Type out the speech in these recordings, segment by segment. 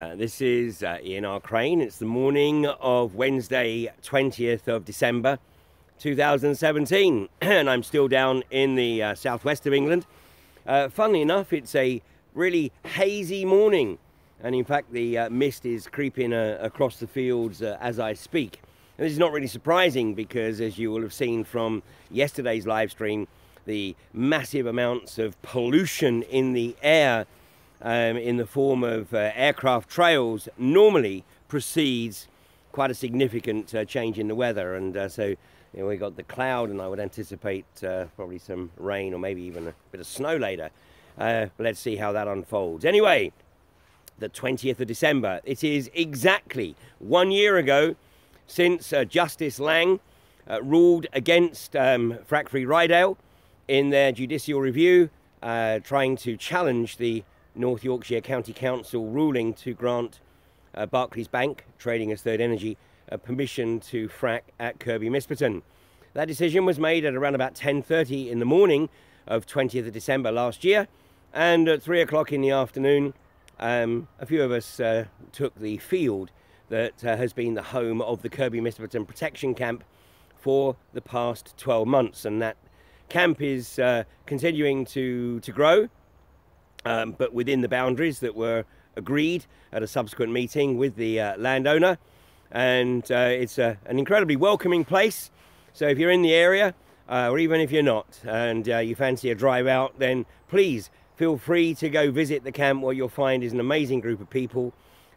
This is Ian R. Crane. It's the morning of Wednesday, 20th of December, 2017, and I'm still down in the southwest of England. Funnily enough, it's a really hazy morning, and in fact the mist is creeping across the fields as I speak. And this is not really surprising because, as you will have seen from yesterday's live stream, the massive amounts of pollution in the air in the form of aircraft trails normally precedes quite a significant change in the weather, and so we got the cloud, and I would anticipate probably some rain or maybe even a bit of snow later. But let's see how that unfolds. Anyway, the 20th of December, it is exactly 1 year ago since Justice Lang ruled against Frack-free Rydale in their judicial review, trying to challenge the North Yorkshire County Council ruling to grant Barclays Bank, trading as Third Energy, permission to frack at Kirkby Misperton. That decision was made at around about 10:30 in the morning of 20th of December last year, and at 3 o'clock in the afternoon, a few of us took the field that has been the home of the Kirkby Misperton Protection Camp for the past 12 months, and that camp is continuing to grow. But within the boundaries that were agreed at a subsequent meeting with the landowner. And it's an incredibly welcoming place. So if you're in the area, or even if you're not, and you fancy a drive out, then please feel free to go visit the camp. What you'll find is an amazing group of people.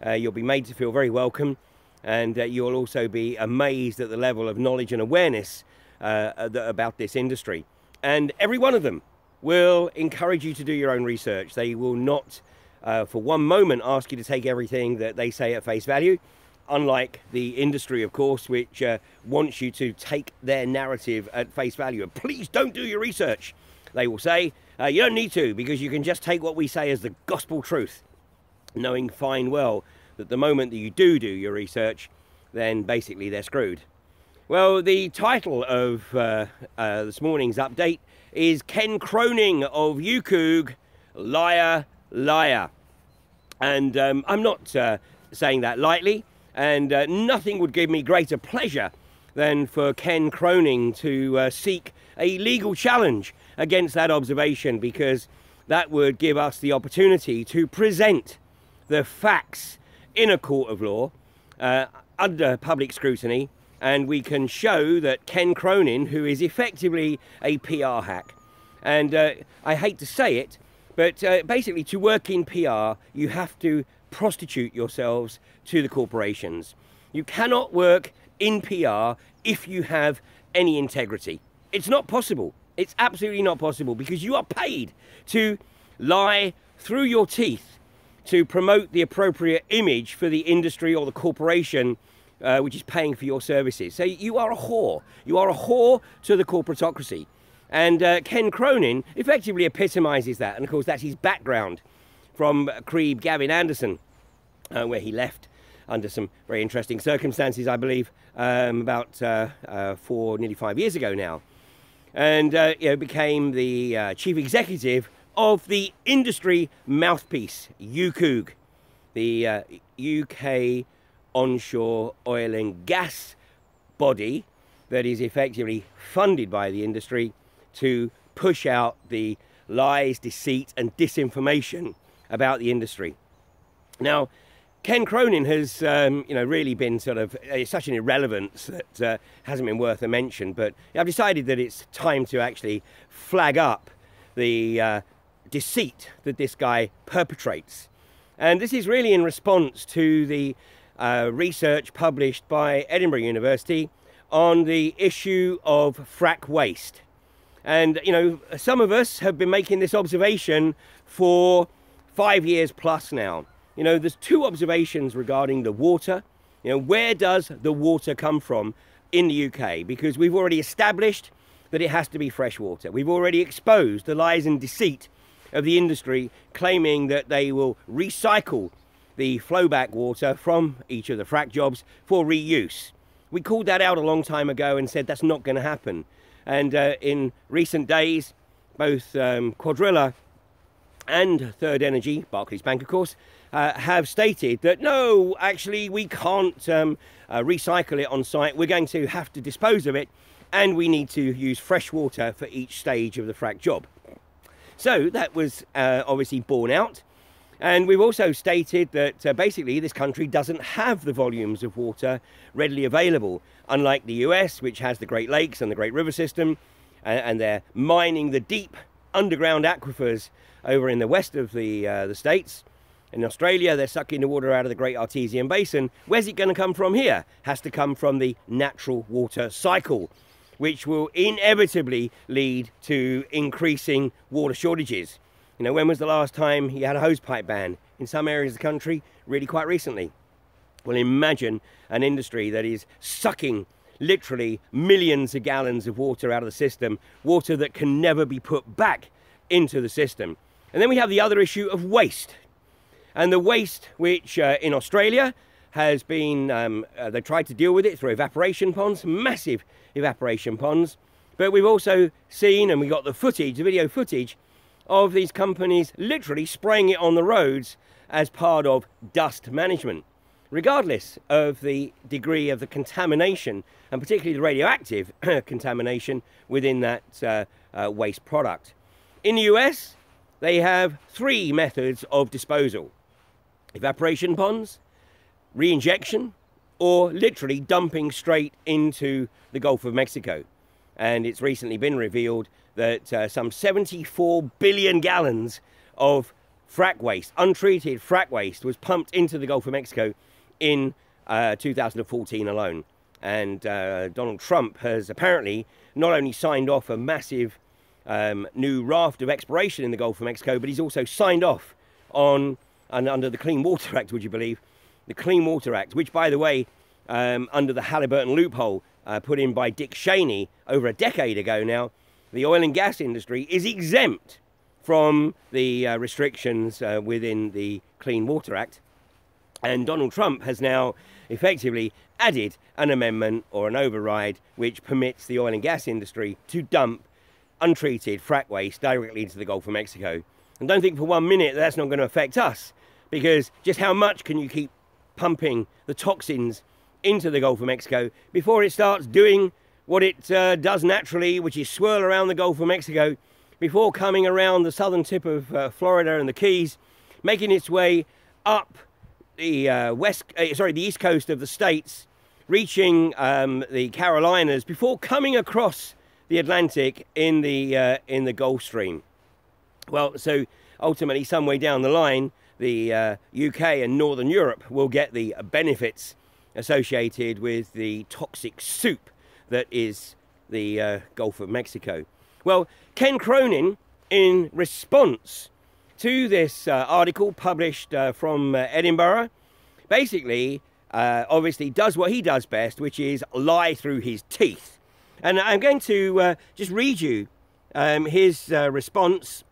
You'll be made to feel very welcome, and you'll also be amazed at the level of knowledge and awareness about this industry. And every one of them will encourage you to do your own research. They will not for one moment ask you to take everything that they say at face value, unlike the industry, of course, which wants you to take their narrative at face value. Please don't do your research, they will say. You don't need to, because you can just take what we say as the gospel truth, knowing fine well that the moment that you do your research, then basically they're screwed. Well, the title of this morning's update is Ken Cronin of UKOOG, Liar, Liar. And I'm not saying that lightly, and nothing would give me greater pleasure than for Ken Cronin to seek a legal challenge against that observation, because that would give us the opportunity to present the facts in a court of law under public scrutiny, and we can show that Ken Cronin, who is effectively a PR hack, and I hate to say it, but basically to work in PR, you have to prostitute yourselves to the corporations. You cannot work in PR if you have any integrity. It's not possible. It's absolutely not possible, because you are paid to lie through your teeth to promote the appropriate image for the industry or the corporation which is paying for your services. So you are a whore. You are a whore to the corporatocracy. And Ken Cronin effectively epitomises that. And of course, that's his background from Creeb Gavin Anderson, where he left under some very interesting circumstances, I believe, about nearly 5 years ago now. And became the chief executive of the industry mouthpiece, UKOOG, the UK onshore oil and gas body that is effectively funded by the industry to push out the lies, deceit and disinformation about the industry. Now, Ken Cronin has really been sort of such an irrelevance that hasn't been worth a mention, but I've decided that it's time to actually flag up the deceit that this guy perpetrates. And this is really in response to the research published by Edinburgh University on the issue of frack waste. And, some of us have been making this observation for 5 years plus now. There's two observations regarding the water. Where does the water come from in the UK? Because we've already established that it has to be fresh water. We've already exposed the lies and deceit of the industry, claiming that they will recycle the flowback water from each of the frack jobs for reuse. We called that out a long time ago and said that's not going to happen. And in recent days, both Quadrilla and Third Energy, Barclays Bank of course, have stated that no, actually we can't recycle it on site. We're going to have to dispose of it, and we need to use fresh water for each stage of the frack job. So that was obviously borne out. And we've also stated that basically this country doesn't have the volumes of water readily available, unlike the US, which has the Great Lakes and the Great River system, and they're mining the deep underground aquifers over in the west of the States. In Australia, they're sucking the water out of the Great Artesian Basin. Where's it going to come from here? Has to come from the natural water cycle, which will inevitably lead to increasing water shortages. You know, when was the last time you had a hosepipe ban? In some areas of the country, really quite recently. Well, imagine an industry that is sucking literally millions of gallons of water out of the system, water that can never be put back into the system. And then we have the other issue of waste. And the waste, which in Australia has been, they tried to deal with it through evaporation ponds, massive evaporation ponds. But we've also seen, and we got the footage, the video footage, of these companies literally spraying it on the roads as part of dust management, regardless of the degree of the contamination, and particularly the radioactive contamination within that waste product. In the US, they have 3 methods of disposal: evaporation ponds, re-injection, or literally dumping straight into the Gulf of Mexico. And it's recently been revealed that some 74 billion gallons of frack waste, untreated frack waste, was pumped into the Gulf of Mexico in 2014 alone. And Donald Trump has apparently not only signed off a massive new raft of exploration in the Gulf of Mexico, but he's also signed off on, and under the Clean Water Act, would you believe, the Clean Water Act, which, by the way, under the Halliburton loophole put in by Dick Cheney over a decade ago now, the oil and gas industry is exempt from the restrictions within the Clean Water Act. And Donald Trump has now effectively added an amendment or an override which permits the oil and gas industry to dump untreated frack waste directly into the Gulf of Mexico. And don't think for 1 minute that's not going to affect us, because just how much can you keep pumping the toxins into the Gulf of Mexico before it starts doing what it does naturally, which is swirl around the Gulf of Mexico before coming around the southern tip of Florida and the Keys, making its way up the the east coast of the States, reaching the Carolinas before coming across the Atlantic in the Gulf Stream. Well, so ultimately, some way down the line, the UK and Northern Europe will get the benefits associated with the toxic soup that is the Gulf of Mexico. Well, Ken Cronin, in response to this article published from Edinburgh, basically, obviously does what he does best, which is lie through his teeth. And I'm going to just read you his response,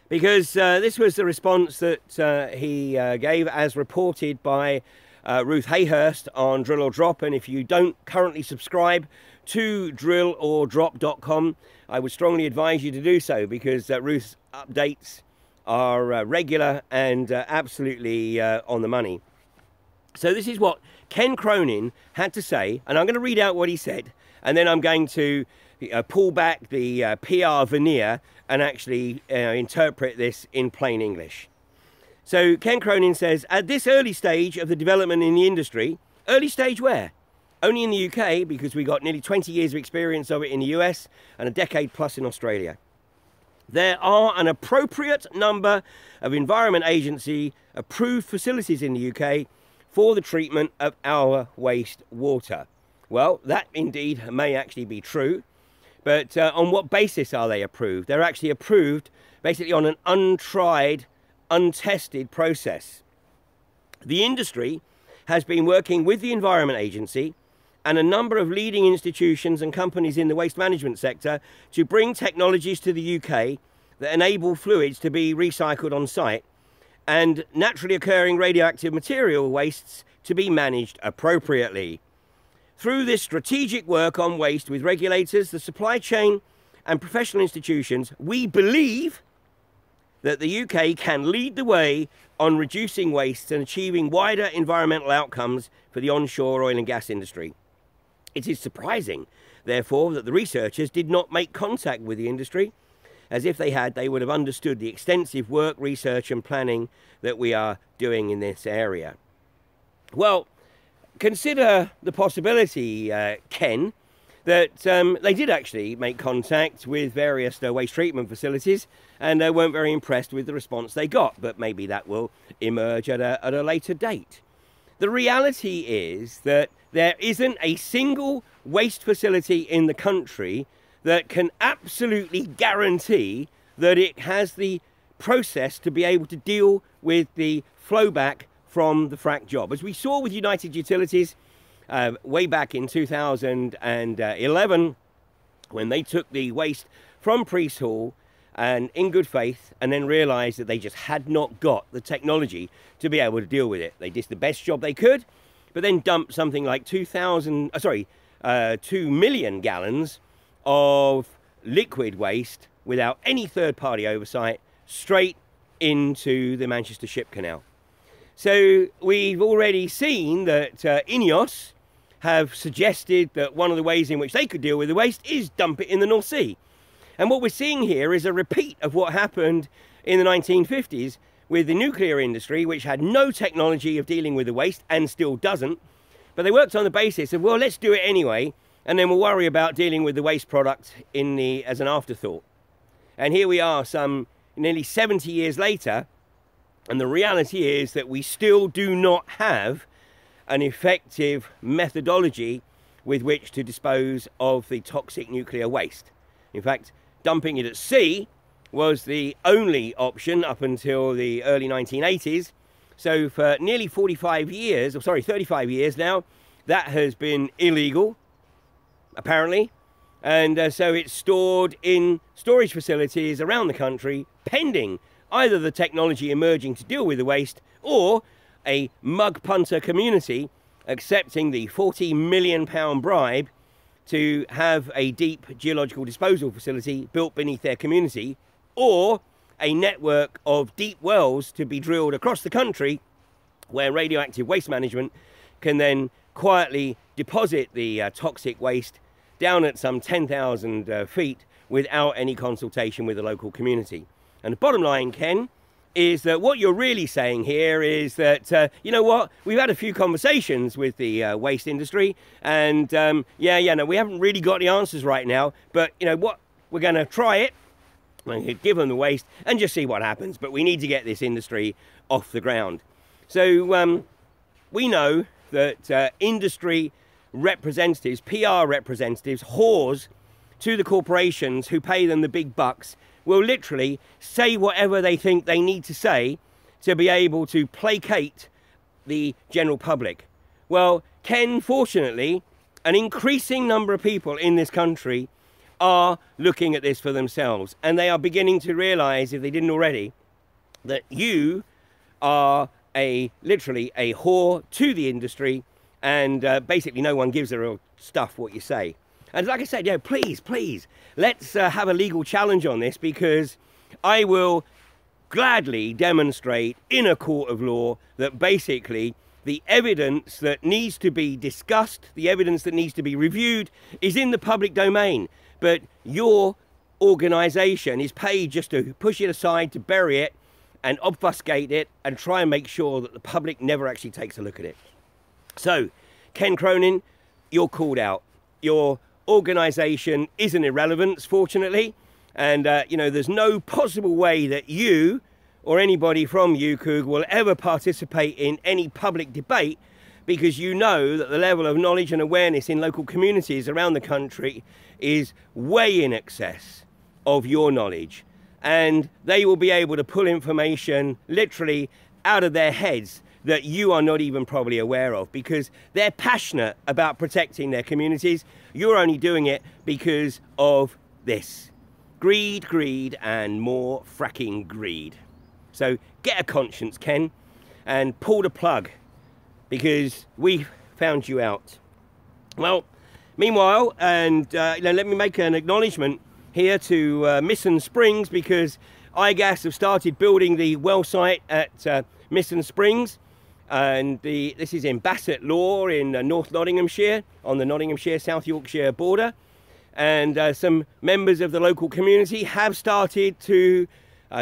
because this was the response that he gave as reported by Ruth Hayhurst on Drill or Drop. And if you don't currently subscribe to drillordrop.com, I would strongly advise you to do so, because Ruth's updates are regular and absolutely on the money. So this is what Ken Cronin had to say, and I'm going to read out what he said, and then I'm going to pull back the PR veneer and actually interpret this in plain English. So Ken Cronin says, at this early stage of the development in the industry, early stage where? Only in the UK, because we got nearly 20 years of experience of it in the US and a decade plus in Australia. There are an appropriate number of Environment Agency approved facilities in the UK for the treatment of our waste water. Well, that indeed may actually be true, but on what basis are they approved? They're actually approved basically on an untried, untested process. The industry has been working with the Environment Agency and a number of leading institutions and companies in the waste management sector to bring technologies to the UK that enable fluids to be recycled on site and naturally occurring radioactive material wastes to be managed appropriately. Through this strategic work on waste with regulators, the supply chain and professional institutions, we believe that the UK can lead the way on reducing wastes and achieving wider environmental outcomes for the onshore oil and gas industry. It is surprising, therefore, that the researchers did not make contact with the industry, as if they had, they would have understood the extensive work, research and planning that we are doing in this area. Well, consider the possibility, Ken, that they did actually make contact with various waste treatment facilities, and they weren't very impressed with the response they got, but maybe that will emerge at a later date. The reality is that there isn't a single waste facility in the country that can absolutely guarantee that it has the process to be able to deal with the flowback from the frack job. As we saw with United Utilities way back in 2011, when they took the waste from Priest Hall and in good faith, and then realized that they just had not got the technology to be able to deal with it. They did the best job they could, but then dumped something like 2 million gallons of liquid waste without any third-party oversight straight into the Manchester Ship Canal. So we've already seen that INEOS have suggested that one of the ways in which they could deal with the waste is dump it in the North Sea. And what we're seeing here is a repeat of what happened in the 1950s with the nuclear industry, which had no technology of dealing with the waste and still doesn't. But they worked on the basis of, well, let's do it anyway, and then we'll worry about dealing with the waste product as an afterthought. And here we are some nearly 70 years later, and the reality is that we still do not have an effective methodology with which to dispose of the toxic nuclear waste. In fact, dumping it at sea was the only option up until the early 1980s. So for nearly 35 years now, that has been illegal, apparently. And so it's stored in storage facilities around the country, pending either the technology emerging to deal with the waste or a mug punter community accepting the £40 million bribe to have a deep geological disposal facility built beneath their community, or a network of deep wells to be drilled across the country where radioactive waste management can then quietly deposit the toxic waste down at some 10,000 feet without any consultation with the local community. And the bottom line, Ken, is that what you're really saying here is that, you know what, we've had a few conversations with the waste industry, and no, we haven't really got the answers right now, but you know what, we're going to try it, give them the waste and just see what happens, but we need to get this industry off the ground. So we know that industry representatives, PR representatives, whores to the corporations who pay them the big bucks, will literally say whatever they think they need to say to be able to placate the general public. Well, Ken, fortunately, an increasing number of people in this country are looking at this for themselves, and they are beginning to realize, if they didn't already, that you are literally a whore to the industry, and basically no one gives a real stuff what you say. And like I said, yeah, please, let's have a legal challenge on this, because I will gladly demonstrate in a court of law that basically the evidence that needs to be discussed, the evidence that needs to be reviewed is in the public domain. But your organisation is paid just to push it aside, to bury it and obfuscate it and try and make sure that the public never actually takes a look at it. So, Ken Cronin, you're called out. Your organisation is an irrelevance, fortunately, and you know, there's no possible way that you or anybody from UKOOG will ever participate in any public debate, because you know that the level of knowledge and awareness in local communities around the country is way in excess of your knowledge, and they will be able to pull information literally out of their heads that you are not even probably aware of, because they're passionate about protecting their communities. You're only doing it because of this. Greed, and more fracking greed. So get a conscience, Ken, and pull the plug, because we found you out. Well, meanwhile, and let me make an acknowledgement here to Misson Springs, because iGas have started building the well site at Misson Springs. And this is in Bassett Law in North Nottinghamshire, on the Nottinghamshire-South Yorkshire border. And some members of the local community have started to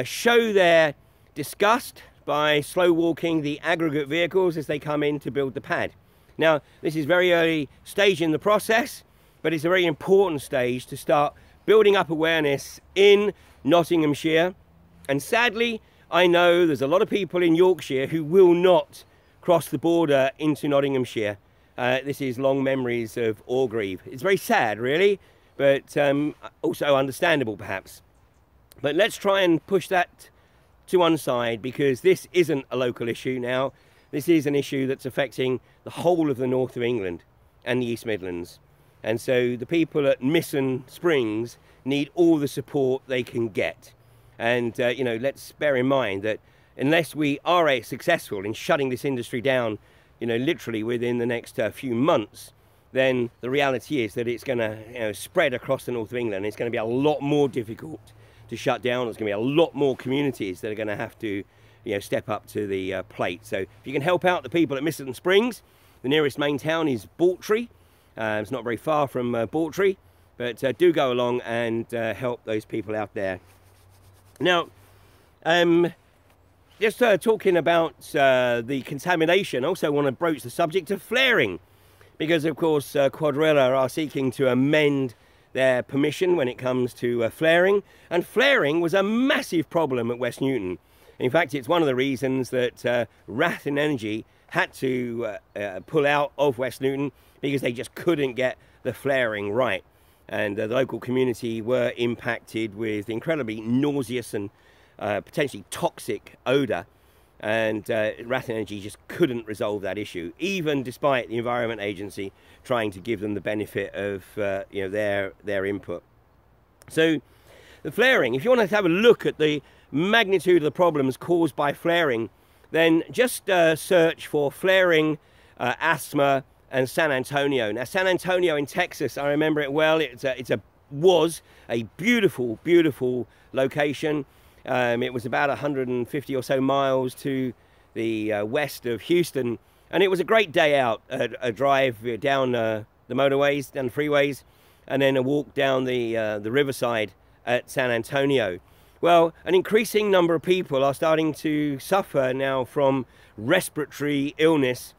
show their disgust by slow walking the aggregate vehicles as they come in to build the pad. Now, this is very early stage in the process, but it's a very important stage to start building up awareness in Nottinghamshire. And sadly, I know there's a lot of people in Yorkshire who will not cross the border into Nottinghamshire. This is long memories of Orgreave. It's very sad, really, but also understandable, perhaps. But let's try and push that to one side, because this isn't a local issue now. This is an issue that's affecting the whole of the north of England and the East Midlands. And so the people at Misson Springs need all the support they can get. And, you know, let's bear in mind that unless we are successful in shutting this industry down, you know, literally within the next few months, then the reality is that it's going to spread across the north of England. It's going to be a lot more difficult to shut down. There's going to be a lot more communities that are going to have to, step up to the plate. So if you can help out the people at Misson Springs, the nearest main town is Bawtry. It's not very far from Bawtry, but do go along and help those people out there. Now, just talking about the contamination, I also want to broach the subject of flaring, because of course Quadrilla are seeking to amend their permission when it comes to flaring, and flaring was a massive problem at West Newton. In fact, it's one of the reasons that Rathen Energy had to pull out of West Newton, because they just couldn't get the flaring right. And the local community were impacted with incredibly nauseous and potentially toxic odour, and Rathen Energy just couldn't resolve that issue, even despite the Environment Agency trying to give them the benefit of their input. So the flaring, if you want to have a look at the magnitude of the problems caused by flaring, then just search for flaring, asthma, and San Antonio. Now, San Antonio in Texas, I remember it well. Was a beautiful, beautiful location. It was about 150 or so miles to the west of Houston, and it was a great day out, a drive down the motorways, down the freeways, and then a walk down the riverside at San Antonio. Well, an increasing number of people are starting to suffer now from respiratory illness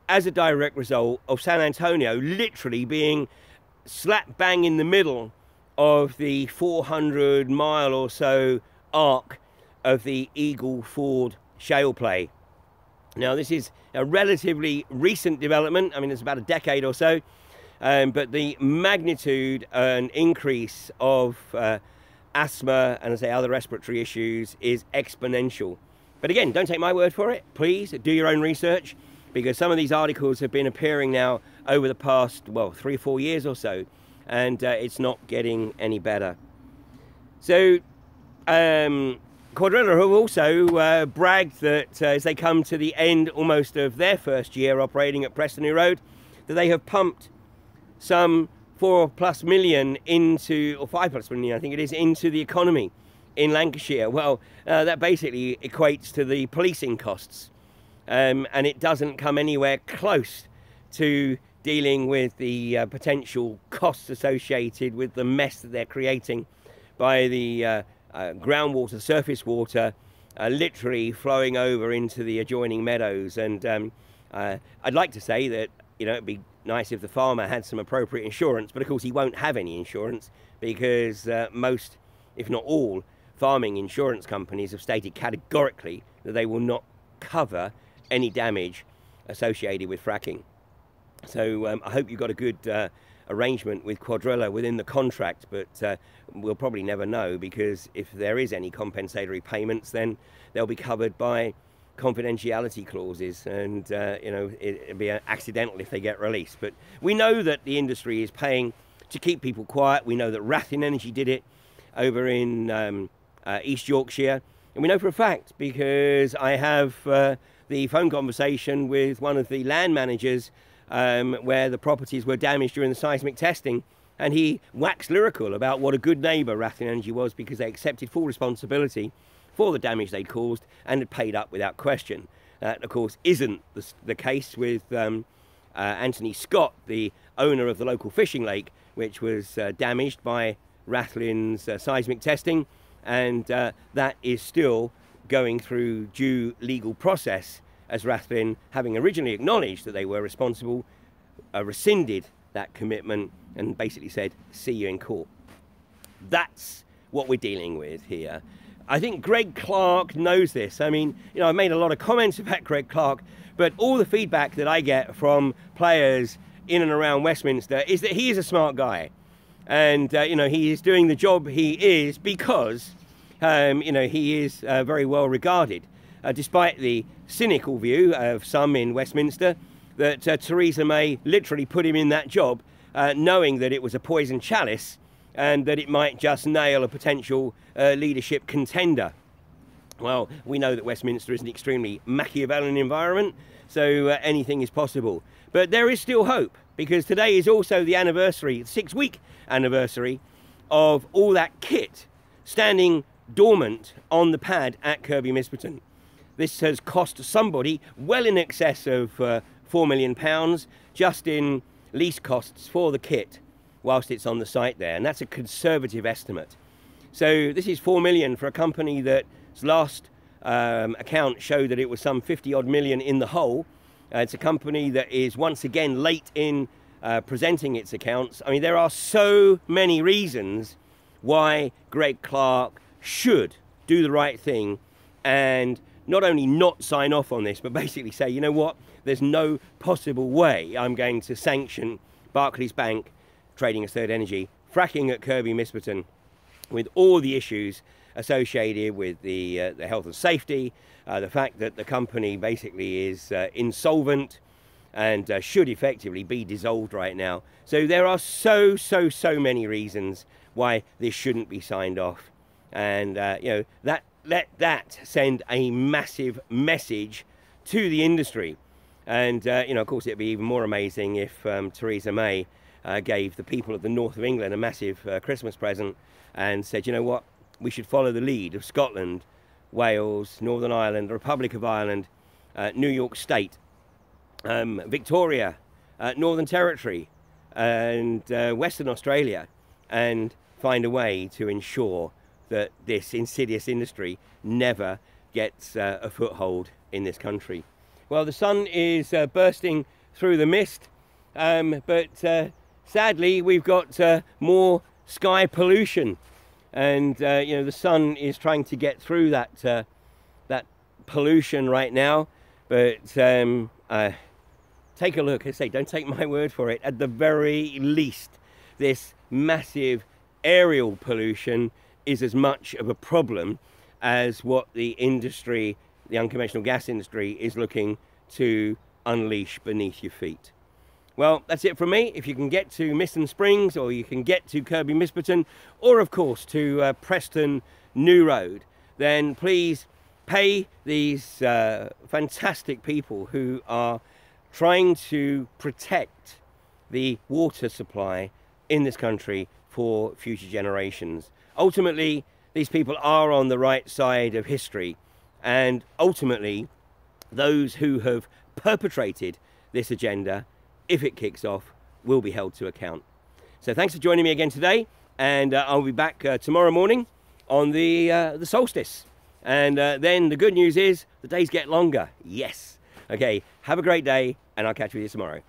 as a direct result of San Antonio literally being slap bang in the middle of the 400-mile or so arc of the Eagle Ford shale play. Now, this is a relatively recent development. I mean, it's about a decade or so, but the magnitude and increase of asthma and, as I say, other respiratory issues is exponential. But again, don't take my word for it. Please do your own research, because some of these articles have been appearing now over the past, well, 3 or 4 years or so, and it's not getting any better. So Quadrilla have also bragged that as they come to the end almost of their first year operating at Preston Road, that they have pumped some 4+ million into, or 5+ million I think it is, into the economy in Lancashire. Well, that basically equates to the policing costs, and it doesn't come anywhere close to dealing with the potential costs associated with the mess that they're creating by the groundwater, surface water, literally flowing over into the adjoining meadows. And I'd like to say that, it'd be nice if the farmer had some appropriate insurance, but of course he won't have any insurance, because most, if not all, farming insurance companies have stated categorically that they will not cover any damage associated with fracking. So I hope you've got a good arrangement with Quadrilla within the contract, but we'll probably never know, because if there is any compensatory payments, then they'll be covered by confidentiality clauses, and it'd be accidental if they get released. But we know that the industry is paying to keep people quiet. We know that Rathen Energy did it over in East Yorkshire, and we know for a fact, because I have the phone conversation with one of the land managers where the properties were damaged during the seismic testing, and he waxed lyrical about what a good neighbour Rathen Energy was, because they accepted full responsibility for the damage they'd caused and had paid up without question. That, of course, isn't the case with Anthony Scott, the owner of the local fishing lake, which was damaged by Rathlin's seismic testing, and that is still going through due legal process, as Rathlin, having originally acknowledged that they were responsible, rescinded that commitment and basically said, see you in court. That's what we're dealing with here. I think Greg Clark knows this. I mean, you know, I've made a lot of comments about Greg Clark, but all the feedback that I get from players in and around Westminster is that he is a smart guy. And, you know, he is doing the job he is because, you know, he is very well regarded, despite the cynical view of some in Westminster that Theresa May literally put him in that job, knowing that it was a poison chalice and that it might just nail a potential leadership contender. Well, we know that Westminster is an extremely Machiavellian environment, so anything is possible. But there is still hope, because today is also the anniversary, 6-week anniversary, of all that kit standing dormant on the pad at Kirby Misperton. This has cost somebody well in excess of £4 million just in lease costs for the kit whilst it's on the site there, and that's a conservative estimate. So this is 4 million for a company that's last account showed that it was some 50 odd million in the hole. It's a company that is once again late in presenting its accounts. I mean, there are so many reasons why Greg Clark should do the right thing and not only not sign off on this, but basically say, you know what, there's no possible way I'm going to sanction Barclays Bank trading as Third Energy, fracking at Kirby Misperton, with all the issues associated with the health and safety, the fact that the company basically is insolvent and should effectively be dissolved right now. So there are so many reasons why this shouldn't be signed off, and you know, let that send a massive message to the industry. And you know, of course, it'd be even more amazing if Theresa May gave the people of the north of England a massive Christmas present and said, you know what, we should follow the lead of Scotland, Wales, Northern Ireland, the Republic of Ireland, New York State, Victoria, Northern Territory, and Western Australia, and find a way to ensure that this insidious industry never gets a foothold in this country. Well, the sun is bursting through the mist, but sadly we've got more sky pollution, and you know, the sun is trying to get through that that pollution right now. But take a look. I say, don't take my word for it. At the very least, this massive aerial pollution is as much of a problem as what the industry, the unconventional gas industry, is looking to unleash beneath your feet. Well, that's it from me. If you can get to Miston Springs, or you can get to Kirby Misperton, or of course to Preston New Road, then please pay these fantastic people who are trying to protect the water supply in this country for future generations. Ultimately, these people are on the right side of history, and ultimately those who have perpetrated this agenda, if it kicks off, will be held to account. So thanks for joining me again today, and I'll be back tomorrow morning on the solstice. And then the good news is the days get longer. Yes. Okay, have a great day, and I'll catch you tomorrow.